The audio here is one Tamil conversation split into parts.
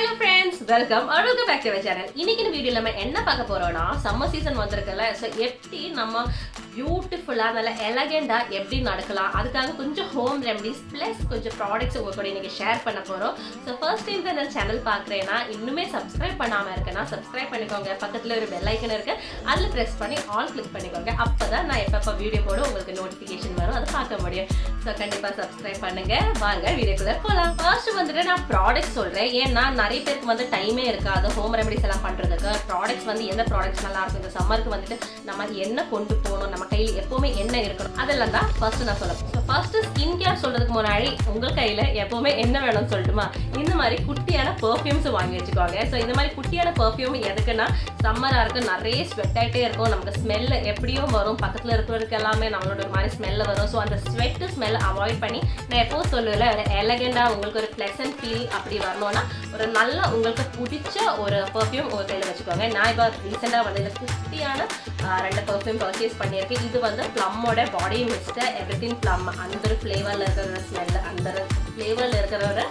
Hello friends, welcome back to our channel. இன்னைக்கு வீடியோல நம்ம என்ன பார்க்க போறோம்னா சம்மர் சீசன் வந்திருக்குல சோ எப்படி நம்ம பியூட்டிஃபுல்லா நல்ல எலகண்டா எப்படி நடக்கலாம் அதுக்காக கொஞ்சம் ஹோம் ரெமடிஸ் ப்ளஸ் கொஞ்சம் ப்ராடக்ட்ஸ் உங்க கூட இன்னைக்கு ஷேர் பண்ண போறோம். சோ ஃபர்ஸ்ட் டைம் இந்த சேனல் பார்க்கறேனா இன்னுமே Subscribe பண்ணாம இருக்கனா Subscribe பண்ணிக்கோங்க. பக்கத்துல ஒரு பெல் ஐகான் இருக்கு. அதுல பிரஸ் பண்ணி ஆல் கிளிக் பண்ணிக்கோங்க. அப்பதான் நான் எப்பப்ப வீடியோ போட உங்களுக்கு நோட்டிஃபிகேஷன் வரும். அதை பார்க்க முடியும். சோ கண்டிப்பா Subscribe பண்ணுங்க. வாங்க வீடியோக்குள்ள போலாம். ஃபர்ஸ்ட் வந்து நான் ப்ராடக்ட்ஸ் சொல்றேன். ஏன்னா நிறைய பேருக்கு வந்து டைமே இருக்காது ஹோம் ரெமடிஸ் எல்லாம் பண்றதுக்கு. ப்ராடக்ட்ஸ் வந்து எந்த ப்ராடக்ட்ஸ் நல்லா இருக்கும் இந்த சம்மருக்கு வந்துட்டு நம்ம என்ன கொண்டு போகணும் நம்ம கையில் எப்பவுமே என்ன இருக்கணும் அதெல்லாம் தான் ஃபர்ஸ்ட் நான் சொல்லுவேன். ஸோ ஃபர்ஸ்ட் ஸ்கின் கேர் சொல்றதுக்கு முன்னாடி உங்கள் கையில எப்பவுமே என்ன வேணும்னு சொல்லட்டுமா, இந்த மாதிரி குட்டியான பெர்ஃப்யூம்ஸ் வாங்கி வச்சுக்கோங்க. ஸோ இந்த மாதிரி குட்டியான பெர்ஃப்யூம் எதுக்குன்னா சம்மரா இருக்கு, நிறைய ஸ்வெட் ஆகிட்டே இருக்கும், நமக்கு ஸ்மெல் எப்படியும் வரும், பக்கத்தில் இருக்கிறவருக்கு எல்லாமே நம்மளோட ஒரு மாதிரி ஸ்மெல்ல வரும். ஸோ அந்த ஸ்வெட் ஸ்மெல் அவாய்ட் பண்ணி நான் எப்போது சொல்லுவேன் ஒரு எலகண்டா உங்களுக்கு ஒரு பிளசன்ட் ஃபீல் அப்படி வரணும்னா ஒரு நல்ல உங்களுக்கு பிடிச்ச ஒரு பெர்ஃப்யூம் உங்கள் கையில் வச்சுக்கோங்க. நான் இப்போ ரீசெண்டாக வந்து இந்த குட்டியான 2 பெர்ஃப்யூம் பர்ச்சேஸ் பண்ணியிருக்கேன். இது வந்து ப்ளம்மோட பாடி மிஸ்ட் எவ்ரிதிங் ப்ளம் அந்த ஒரு ஃப்ளேவரில் இருக்கிற ஒரு ஸ்மெல் அந்த ஃப்ளேவரில் இருக்கிற ஒரு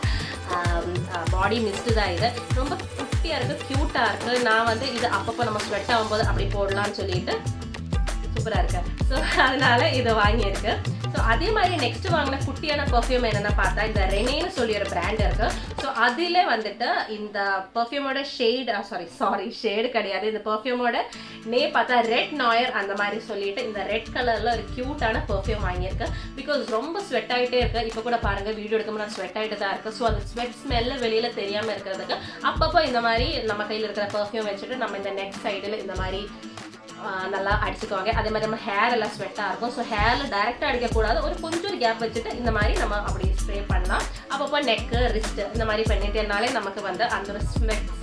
பாடி மிஸ்ட்டு தான். இது ரொம்ப குட்டியாக இருக்குது, க்யூட்டாக இருக்குது. நான் வந்து இது அப்பப்போ நம்ம ஸ்வெட் ஆகும்போது அப்படி போடலான்னு சொல்லிட்டு சூப்பராக இருக்கு. ஸோ அதனால இதை வாங்கியிருக்கு. ஸோ அதே மாதிரி நெக்ஸ்ட் வாங்கின குட்டியான பர்ஃப்யூம் என்னென்ன பார்த்தா இந்த ரெனேன்னு சொல்லி ஒரு பிராண்ட் இருக்கு. ஸோ அதில் வந்துட்டு இந்த பர்ஃப்யூமோட ஷேடு கிடையாது, இந்த பர்ஃப்யூமோட பார்த்தா ரெட் நாயர் அந்த மாதிரி சொல்லிட்டு இந்த ரெட் கலர்ல ஒரு கியூட்டான பர்ஃப்யூம் வாங்கியிருக்கு. பிகாஸ் ரொம்ப ஸ்வெட் ஆகிட்டே இருக்கு. இப்போ கூட பாருங்க வீடியோ எடுக்கும்போது நான் ஸ்வெட் ஆகிட்டு தான் இருக்கு. ஸோ அந்த ஸ்வெட் ஸ்மெல்ல வெளியில தெரியாம இருக்கிறதுக்கு அப்பப்போ இந்த மாதிரி நம்ம கையில் இருக்கிற பர்ஃப்யூம் வச்சுட்டு நம்ம இந்த நெக் சைடில் இந்த மாதிரி நல்லா அடிச்சுக்குவாங்க. அதே மாதிரி நம்ம ஹேர் எல்லாம் ஸ்வெட்டாக இருக்கும். ஸோ ஹேரில் டைரெக்டாக அடிக்கக்கூடாது, ஒரு கொஞ்சம் கேப் வச்சுட்டு இந்த மாதிரி நம்ம அப்படி ஸ்ப்ரே பண்ணலாம். அப்பப்போ நெக்கு ரிஸ்ட் இந்த மாதிரி பண்ணிட்டேனாலே நமக்கு வந்து அந்த ஒரு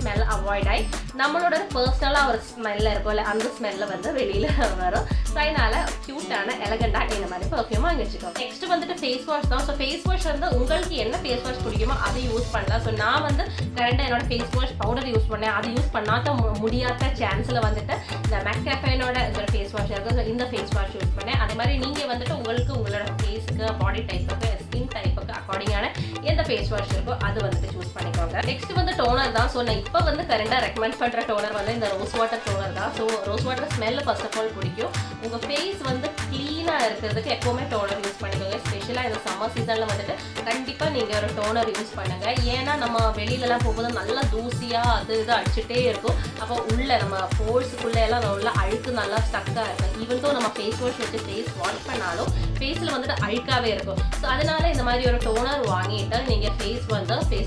ஸ்மெல் அவாய்ட் ஆகி நம்மளோட பர்சனலாக ஒரு ஸ்மெல்ல இருக்கும்ல அந்த ஸ்மெல்ல வந்து வெளியில் வரும். ஸோ அதனால க்யூட்டான எலகண்டாக இந்த மாதிரி பர்ஃப்யூம் வாங்கி வச்சுக்கோம். நெக்ஸ்ட் வந்துட்டு ஃபேஸ் வாஷ் தான். ஸோ ஃபேஸ் வாஷ் வந்து உங்களுக்கு என்ன ஃபேஸ் வாஷ் பிடிக்குமோ அதை யூஸ் பண்ணலாம். ஸோ நான் வந்து கரெக்டாக என்னோட ஃபேஸ் வாஷ் பவுடர் யூஸ் பண்ணேன். அது யூஸ் பண்ணாத முடியாத சான்ஸில் வந்துட்டு இந்த மேக்கப் இந்த ஃபேஸ் வாஷ் இருக்கு. ஸோ இந்த ஃபேஸ் வாஷ் யூஸ் பண்ணேன். அதே மாதிரி நீங்கள் வந்துட்டு உங்களுக்கு உங்களோட ஃபேஸுக்கு பாடி டைப்புக்கு ஸ்கின் டைப்புக்கு அக்கார்டிங்கான எந்த ஃபேஸ் வாஷ் இருக்கோ அது வந்துட்டு சூஸ் பண்ணிக்கோங்க. நெக்ஸ்ட் வந்து டோனர் தான். ஸோ நான் இப்போ வந்து கரெக்டாக ரெக்கமெண்ட் பண்ணுற டோனர் வந்து இந்த ரோஸ் வாட்டர் டோனர் தான். So rose water smell first of all பிடிக்கும். உங்கள் ஃபேஸ் வந்து க்ளீனாக இருக்கிறதுக்கு எப்போவுமே டோனர் யூஸ் பண்ணிக்கோங்க. ஸ்பெஷலாக இந்த சம்மர் சீசனில் வந்துட்டு கண்டிப்பாக நீங்கள் ஒரு டோனர் யூஸ் பண்ணுங்கள். ஏன்னா நம்ம வெளியிலலாம் போகும்போது நல்லா தூசியாக அது இது அடிச்சுட்டே இருக்கும். அப்போ உள்ள நம்ம போர்ஸுக்குள்ளே எல்லாம் உள்ள அழுக்கு நல்லா ஸ்டக்காக இருக்கும். ஈவன் தோ நம்ம ஃபேஸ் வாஷ் வச்சு ஃபேஸ் வாஷ் பண்ணாலும் ஃபேஸில் வந்துட்டு அழுக்காகவே இருக்கும். ஸோ அதனால இந்த மாதிரி ஒரு டோனர் வாங்கிட்டு நீங்கள் ஃபேஸ்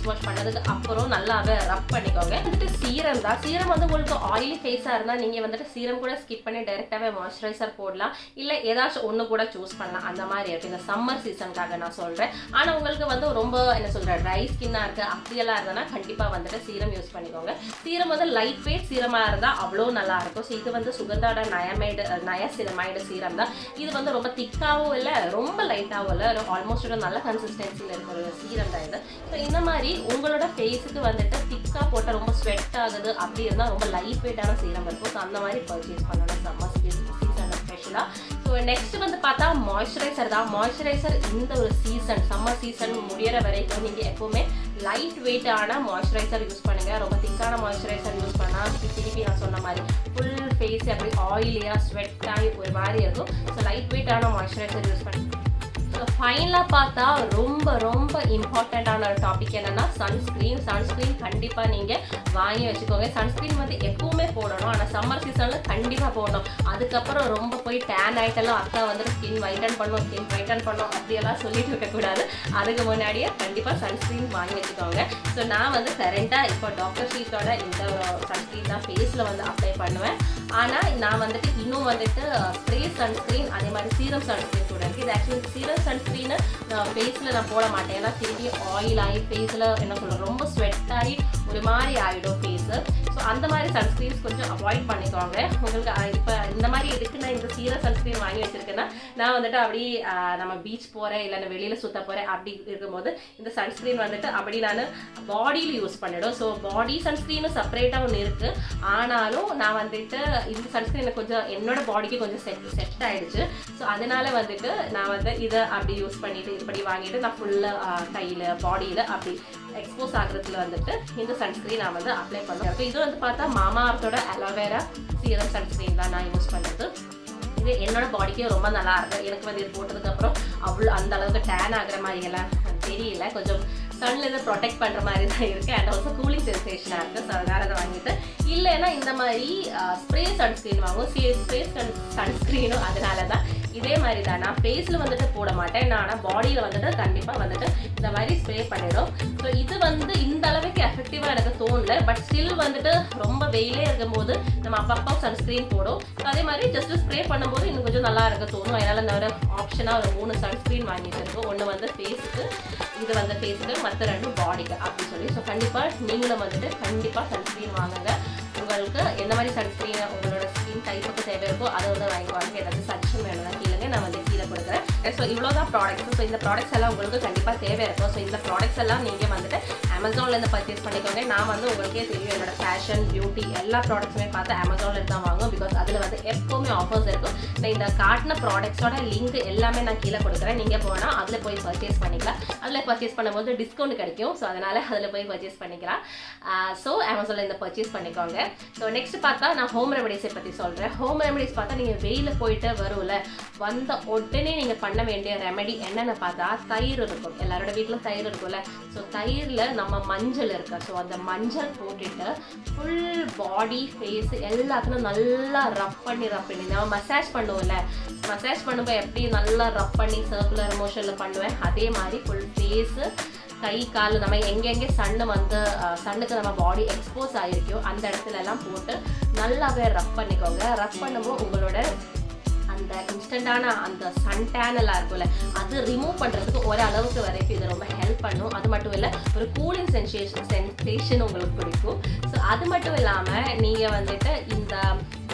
வாஷ் பண்ணதுக்கு அப்புறம் நல்லாவே ரப் பண்ணிக்கோங்க. வந்துட்டு சீரம் தான். சீரம் வந்து உங்களுக்கு ஆயிலி ஃபேஸாக இருந்தால் நீங்கள் வந்துட்டு சீரம் கூட ஸ்கிப் பண்ணி டைரெக்டாகவே மாய்ஸ்சரைசர் போடலாம். இல்லை ஏதாச்சும் ஒன்று கூட சூஸ் பண்ணலாம். அந்த மாதிரி இருக்குது இந்த சம்மர் சீசனுக்காக நான் சொல்கிறேன். ஆனால் உங்களுக்கு வந்து ரொம்ப என்ன சொல்கிறேன் ட்ரை ஸ்கின்னாக இருக்குது அப்படியெல்லாம் இருந்ததுன்னா கண்டிப்பாக வந்துட்டு சீரம் யூஸ் பண்ணிக்கோங்க. சீரம் வந்து லைட் வெயிட் சீரமாக இருந்தால் அவ்வளோ நல்லா இருக்கும். ஸோ இது வந்து சுகந்தாவோட நியாசினமைடு சீரம் தான். இது வந்து ரொம்ப திக்காகவும் இல்லை ரொம்ப லைட்டாகவும் இல்லை, ஆல்மோஸ்ட் ஒரு நல்ல கன்சிஸ்டன்சியில் இருக்கிற ஒரு சீரம் தான் இது. ஸோ இந்த மாதிரி உங்களோட ஃபேஸுக்கு வந்துட்டு திக்காக போட்டால் ரொம்ப ஸ்வெட் ஆகுது அப்படி இருந்தால் ரொம்ப லைட் வெயிட்டான சீரம் இருக்கும். ஸோ அந்த மாதிரி பர்ச்சேஸ் பண்ணணும் சம்மர் சீசன் ஸ்பெஷலாக. ஸோ நெக்ஸ்ட் வந்து பார்த்தா மாய்ஸ்சரைசர் தான். மாய்ஸ்சரைசர் இந்த ஒரு சீசன் சம்மர் சீசன் முடிகிற வரைக்கும் நீங்கள் எப்போவுமே லைட் வெயிட்டான மாய்ஸ்சரைசர் யூஸ் பண்ணுங்கள். ரொம்ப திக்கான மாய்ஸ்சரைசர் யூஸ் பண்ணால் திருப்பி நான் சொன்ன மாதிரி ஃபுல் ஃபேஸ் அப்படி ஆயிலியாக ஸ்வெட் ஆகி ஒரு மாதிரி இருக்கும். ஸோ லைட் வெயிட்டான மாய்ஸ்சரைசர் யூஸ் பண்ணுங்கள். ஸோ ஃபைனலாக பார்த்தா ரொம்ப ரொம்ப இம்பார்ட்டண்ட்டான ஒரு டாபிக் என்னென்னா சன்ஸ்க்ரீன் கண்டிப்பாக நீங்கள் வாங்கி வச்சுக்கோங்க. சன்ஸ்க்ரீன் வந்து எப்பவுமே போடணும், ஆனால் சம்மர் சீசனில் கண்டிப்பாக போடணும். அதுக்கப்புறம் ரொம்ப போய் டேன் ஆகிட்டெல்லாம் அக்கா வந்துட்டு ஸ்கின் வைட்டன் பண்ணோம் அப்படியெல்லாம் சொல்லிட்டு இருக்கக்கூடாது. அதுக்கு முன்னாடியே கண்டிப்பாக சன்ஸ்க்ரீன் வாங்கி வச்சுக்கோங்க. ஸோ நான் வந்து கரெக்டாக இப்போ டாக்டர் ஷீட்டோட இந்த சன்ஸ்க்ரீன் தான் ஃபேஸில் வந்து அப்ளை பண்ணுவேன். ஆனால் நான் வந்துட்டு இன்னும் வந்துட்டு ஸ்ப்ரே சன்ஸ்க்ரீன் அதே மாதிரி சீரம் சன்ஸ்க்ரீன் கூட இருக்குது. இது ஆக்சுவலி சீரம் சன்ஸ்க்ரீனை ஃபேஸில் நான் போட மாட்டேன். ஏன்னா திரும்பி ஆயில் ஆகி ஃபேஸில் என்ன சொல்கிறேன் ரொம்ப ஸ்வெட் ஆகி ஒரு மாதிரி ஆகிடும் ஃபேஸு. ஸோ அந்த மாதிரி சன்ஸ்க்ரீன்ஸ் கொஞ்சம் அவாய்ட் பண்ணிக்கோங்க. உங்களுக்கு இப்போ இந்த மாதிரி எதுக்கு நான் இந்த சீரம் சன்ஸ்க்ரீன் வாங்கி வச்சுருக்கேன்னா நான் வந்துட்டு அப்படி நம்ம பீச் போகிறேன் இல்லை நான் வெளியில் சுற்ற போகிறேன் அப்படி இருக்கும்போது இந்த சன்ஸ்க்ரீன் வந்துட்டு அப்படி நான் பாடியில் யூஸ் பண்ணிடும். ஸோ பாடி சன்ஸ்க்ரீனும் செப்பரேட்டாக ஒன்று இருக்குது. ஆனாலும் நான் வந்துட்டு இந்த சன்ஸ்க்ரீனை கொஞ்சம் என்னோட பாடிக்கு கொஞ்சம் செட் ஆகிடுச்சு. ஸோ அதனால வந்துட்டு நான் வந்து இதை அப்படி யூஸ் பண்ணிட்டு இப்படி வாங்கிட்டு நான் ஃபுல்லாக கையில் பாடியில் அப்படி எக்ஸ்போஸ் ஆகிறதுல வந்துட்டு இந்த சன்ஸ்க்ரீன் நான் வந்து அப்ளை பண்ணுவேன். இது வந்து பார்த்தா மாமாஅர்த்தோட அலோவேரா சீரம் சன்ஸ்க்ரீன் தான் நான் யூஸ் பண்ணுறது. இது என்னோட பாடிக்கே ரொம்ப நல்லா இருக்குது. எனக்கு வந்து இது போட்டதுக்கப்புறம் அவ்வளோ அந்த அளவுக்கு டேன் ஆகிற மாதிரி எல்லாம் தெரியல. கொஞ்சம் சன்லேருந்து ப்ரொடெக்ட் பண்ணுற மாதிரி தான் இருக்குது. அண்ட் ஆல்சோ கூலிங் சென்சேஷனாக இருக்குது. ஸோ அதனால் அதை வாங்கிட்டு இல்லைன்னா இந்த மாதிரி ஸ்ப்ரே சன்ஸ்க்ரீன் வாங்குவோம். ஸ்ப்ரே சன்ஸ்க்ரீனும் அதனால தான் இதே மாதிரி தான். நான் ஃபேஸில் வந்துட்டு போட மாட்டேன். நான் ஆனால் பாடியில் வந்துட்டு கண்டிப்பாக வந்துட்டு இந்த மாதிரி ஸ்ப்ரே பண்ணிடும். ஸோ இது வந்து இந்த அளவுக்கு எஃபெக்டிவாக எனக்கு தோணல. பட் ஸ்டில் வந்துட்டு ரொம்ப வெயிலே இருக்கும்போது நம்ம அப்பப்போ சன்ஸ்க்ரீன் போடும். ஸோ அதே மாதிரி ஜஸ்ட் ஸ்ப்ரே பண்ணும்போது இன்னும் கொஞ்சம் நல்லா இருக்க தோணும். அதனால் நான் ஒரு ஆப்ஷனாக ஒரு 3 சன்ஸ்க்ரீன் வாங்கிட்டு இருக்கோம். ஒன்று வந்து ஃபேஸுக்கு, இது வந்து ஃபேஸுக்கு, மற்ற 2 பாடிக்கு அப்படின்னு சொல்லி. ஸோ கண்டிப்பாக நீங்களும் வந்துட்டு கண்டிப்பாக சன்ஸ்க்ரீன் வாங்குங்க. உங்களுக்கு எந்த மாதிரி சன்ஸ்க்ரீன் உங்களோட ஸ்கின் டைப்புக்கு தேவை இருக்கோ அதை வந்து வாங்கிக்குவாங்க. ஏதாவது சஜஷன் வேணும்னா கீழே நான் வந்து கீழே கொடுக்குறேன். ஸோ இவ்வளோதான் ப்ராடக்ட்ஸ். ஸோ இந்த ப்ராடக்ட்ஸ் எல்லாம் உங்களுக்கு கண்டிப்பாக தேவை இருக்கும். ஸோ இந்த ப்ராடக்ட்ஸ் எல்லாம் நீங்கள் வந்துட்டு அமேசான்லேருந்து பர்ச்சேஸ் பண்ணிக்கோங்க. நான் வந்து உங்களுக்கே தெரியும் என்னோட ஃபேஷன் பியூட்டி எல்லா ப்ராடக்ட்ஸுமே பார்த்து அமேசானில் தான் வாங்குவோம். பிகாஸ் அதில் வந்து எப்போவுமே ஆஃபர்ஸ் இருக்கும். நான் இந்த காட்டின ப்ராடக்ட்ஸோட லிங்க் எல்லாமே நான் கீழே கொடுக்குறேன். நீங்கள் போனால் அதில் போய் பர்ச்சேஸ் பண்ணிக்கலாம். அதில் பர்ச்சேஸ் பண்ணும்போது டிஸ்கவுண்ட் கிடைக்கும். ஸோ அதனால் அதில் போய் பர்ச்சேஸ் பண்ணிக்கலாம். ஸோ அமேசானில் இந்த பர்ச்சேஸ் பண்ணிக்கோங்க. ஸோ நெக்ஸ்ட் பார்த்தா நான் ஹோம் ரெமடிஸை பற்றி சொல்கிறேன். ஹோம் ரெமடிஸ் பார்த்தா நீங்கள் வெயிலில் போயிட்டு வரும்ல, வந்த உடனே நீங்கள் பண்ண வேண்டிய ரெமெடி என்னென்னு பார்த்தா தயிர் இருக்கும். எல்லாரோட வீட்டிலும் தயிர் இருக்கும்ல. ஸோ தயிரில் நம்ம மஞ்சள் இருக்கு. ஸோ அந்த மஞ்சள் போட்டுட்டு ஃபுல் பாடி ஃபேஸ் எல்லாத்துக்கும் நல்லா ரப் பண்ணி நம்ம மசாஜ் பண்ணுவோம்ல, மசாஜ் பண்ணும்போது எப்படி நல்லா ரப் பண்ணி சர்க்குலர் மோஷனில் பண்ணுவேன் அதே மாதிரி ஃபுல் ஃபேஸு கை கால் நம்ம எங்கெங்கே சன்னுக்கு நம்ம பாடி எக்ஸ்போஸ் ஆகிருக்கோ அந்த இடத்துல எல்லாம் போட்டு நல்லாவே ரப் பண்ணிக்கோங்க. ரப் பண்ணும்போது உங்களோட அந்த இன்ஸ்டண்ட்டான அந்த சன் டேன் எல்லாம் இருக்கும்ல அது ரிமூவ் பண்ணுறதுக்கு ஓரளவுக்கு வரைக்கும் இது ரொம்ப ஹெல்ப் பண்ணும். அது மட்டும் இல்லை ஒரு கூலிங் சென்சேஷன் உங்களுக்கு பிடிக்கும். ஸோ அது மட்டும் இல்லாமல் நீங்கள் வந்துட்டு இந்த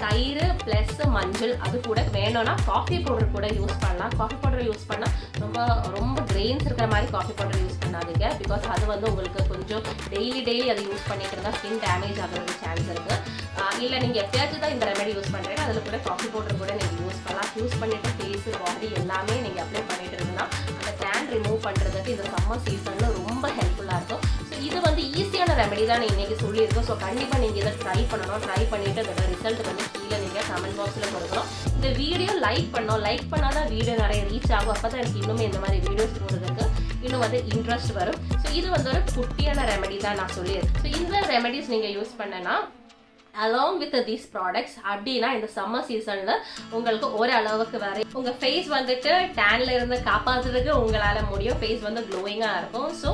தயிர் ப்ளஸ் மஞ்சள் அது கூட வேணும்னா காஃபி பவுடர் கூட யூஸ் பண்ணலாம். காஃபி பவுடர் யூஸ் பண்ணால் ரொம்ப கிரெயின்ஸ் இருக்கிற மாதிரி காஃபி பவுடர் யூஸ் பண்ணாதீங்க. பிகாஸ் அது வந்து உங்களுக்கு கொஞ்சம் டெய்லி அதை யூஸ் பண்ணிட்டு இருந்தால் ஸ்கின் டேமேஜ் ஆகிறதுக்கு சான்ஸ் இருக்குது. இல்லை நீங்கள் எப்பயாச்சும் தான் இந்த ரெமெடி யூஸ் பண்ணுறீங்க அதில் கூட காஃபி பவுடர் கூட நீங்கள் யூஸ் பண்ணலாம். யூஸ் பண்ணிவிட்டு ஃபேஸு பாடி எல்லாமே நீங்கள் அப்ளை பண்ணிட்டு இருந்தீங்கன்னா அந்த டேன் ரிமூவ் பண்ணுறதுக்கு இந்த சம்மர் சீசனில் ரொம்ப ஹெல்ப்ஃபுல்லாக இருக்கும். ஸோ இது வந்து ஈஸியான ரெமெடி தான் நான் இன்றைக்கி சொல்லியிருக்கோம். ஸோ கண்டிப்பாக நீங்கள் இதை ட்ரை பண்ணணும். ட்ரை பண்ணிவிட்டு அதோட ரிசல்ட் வந்து கீழே நீங்கள் கமெண்ட் பாக்ஸில் கொடுக்கணும். இந்த வீடியோ லைக் பண்ணால் தான் வீடியோ நிறைய ரீச் ஆகும். அப்போ தான் எனக்கு இன்னுமே இந்த மாதிரி வீடியோஸ் போடுறதுக்கு இன்னும் வந்து இன்ட்ரெஸ்ட் வரும். ஸோ இது வந்து ஒரு குட்டியான ரெமெடி தான் நான் சொல்லியிருக்கேன். ஸோ இந்த ரெமெடிஸ் நீங்கள் யூஸ் பண்ணனா along with these products அப்படின்னா இந்த சம்மர் சீசனில் உங்களுக்கு ஓரளவுக்கு வரை உங்கள் ஃபேஸ் வந்துட்டு டேனில் இருந்து காப்பாற்றுறதுக்கு உங்களால் முடியும். ஃபேஸ் வந்து க்ளோயிங்காக இருக்கும். ஸோ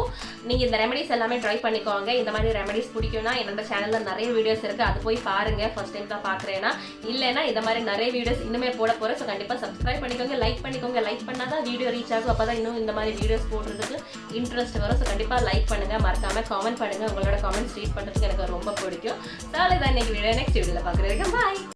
நீங்கள் இந்த ரெமெடிஸ் எல்லாமே ட்ரை பண்ணிக்கோங்க. இந்த மாதிரி ரெமெடிஸ் பிடிக்கும்னா என்னோட சேனலில் நிறைய வீடியோஸ் இருக்குது, அது போய் பாருங்கள். ஃபர்ஸ்ட் டைம் தான் பார்க்குறேன்னா இல்லைன்னா இந்த மாதிரி நிறைய வீடியோஸ் இன்னுமே போட போகிறேன். ஸோ கண்டிப்பாக சப்ஸ்கிரைப் பண்ணிக்கோங்க, லைக் பண்ணிக்கோங்க. லைக் பண்ணால் தான் வீடியோ ரீச் ஆகும். அப்போ தான் இன்னும் இந்த மாதிரி வீடியோஸ் போடுறதுக்கு இன்ட்ரெஸ்ட் வரும். ஸோ கண்டிப்பாக லைக் பண்ணுங்கள், மறக்காமல் காமெண்ட் பண்ணுங்கள். உங்களோட காமெண்ட்ஸ் ரீட் பண்ணுறதுக்கு எனக்கு ரொம்ப பிடிக்கும். நாளை தான் வீடியோ நெக்ஸ்ட் வீடியோல பார்க்குறேன். பாய்.